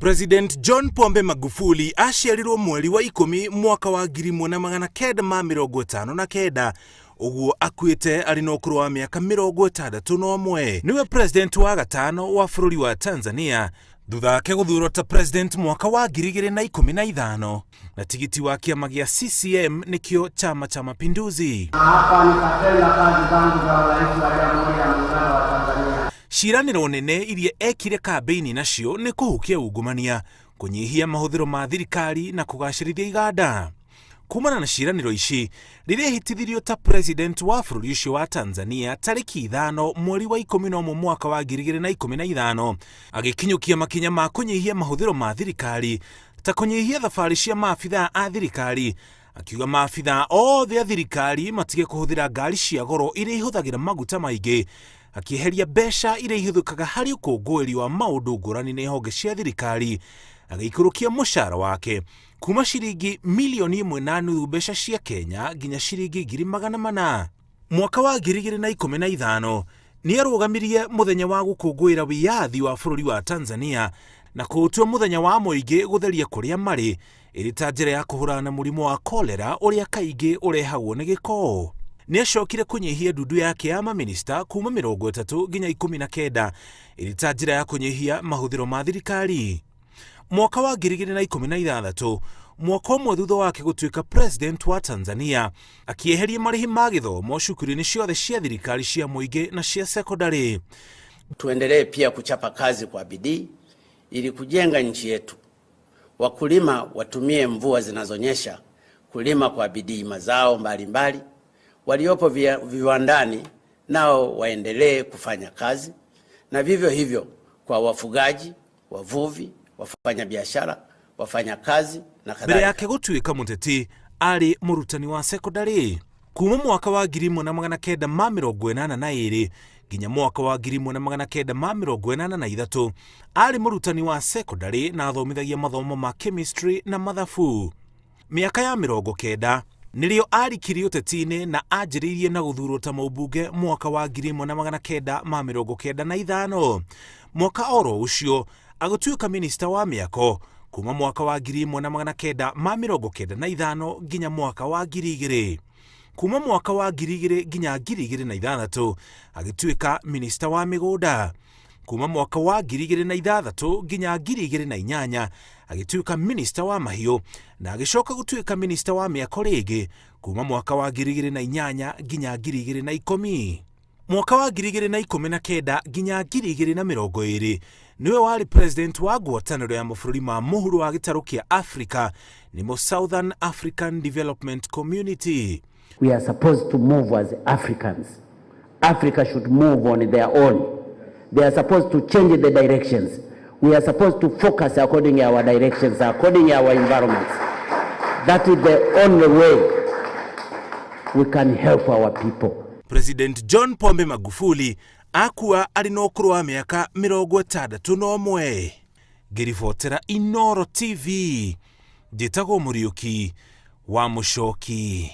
President John Pombe Magufuli aciarirwo mweri wa 10 mwaka wa 1959 uguo akuite ari no kuru wa miaka 61. Niwe president wa gatano wa bururi wa Tanzania thutha wake guthurwo ta president mwaka wa 2015 na tigiti wa kiama gia CCM nikio Chama cha Mapinduzi. Hapa nikatenda kazi zangu za urais wa Jamhuri ya Muungano wa Tanzania. Ciiraniro nene iria ekire kampeni nacio ni kuhukia ungumania, kunyihia mahuthiro ma thirikari na kugacirithia iganda. Kumana na ciiraniro ici, riria hitithirio ta president wa bururi ucio wa Tanzania tariki 5 mweri wa 11 mwaka wa 2015 agikinyukia makinya ma kunyihia mahuthiro ma thirikari ta kunyihia thabari cia maabitha a thirikari, akiuga maabitha othe a thirikari matige kuhuthira ngari cia goro iria ihuthagira maguta maingi, akieheria mbeca iria ihuthukaga hari ukungwiri wa maundu ngurani na honge cia thirikari, agikurukia mushara wake kuma shiringi milioni 1.5 mbeca cia Kenya nginya shiringi 400,000. Mwaka wa 2015 ni arugamirie muthenya wa gukungwira wiyathi wa bururi wa Tanzania na kuutua muthenya wa muingi gutheria kuria mari iri ta njira ya kuhurana na murimu wa kolera uria kaingi urehagwo ni giko. Ni acokire kunyihia ndundu yake ya maminista kuma 30 nginya 19 iri ta njira ya kunyihia mahuthiro ma thirikari. Mwaka wa 2016 mwaka umwe thutha wake gutuika president wa Tanzania akieheria marihi ma githomo cukuru-ini ciothe cia thirikari cia muingi na cia secondary. Tuendelee pia kuchapa kazi kwa bidii ili kujenga nchi yetu. Wakulima watumie mvua zinazonyesha kulima kwa bidii mazao mbalimbali. Waliopo viwandani nao waendelee kufanya kazi, na vivyo hivyo kwa wafugaji, wavuvi, wafanya biashara, wafanya kazi na kadhalika. Mbere yake gutuika muteti ari murutani wa secondary kuma mwaka wa 1982 nginya mwaka wa 1983 ari murutani wa secondary na athomithagia mathomo ma chemistry na mathabu. Miaka ya 90 nirio arikirio tetine na anjiririe na guthurwo ta mũmbunge mwaka wa 1995. Mwaka oro ucio agutuika minista wa miako kuma mwaka wa 1995 nginya mwaka wa 2000. Kuma mwaka wa 2000 nginya 2006 agituika minista wa migunda. Kuma mwaka wa 2006 nginya 2008 agituika minista wa mahiu na agicoka gutuika minista wa miako ringi kuma mwaka wa 2008 nginya 2010. Mwaka wa 2019 nginya 2020 niwe wari president wa ngwataniro ya mabũrũri ma mũhuro wa gĩtarũ kĩa Africa nimo Southern African Development Community. We are supposed to move as Africans. Africa should move on their own. They are supposed to change the directions. We are supposed to focus according to our directions, according to our environments. That is the only way we can help our people. President John Pombe Magufuli akua ari no kuru wa miaka 61. Ngiribotera Inooro TV, njitagwo Muriuki wa Mucoki.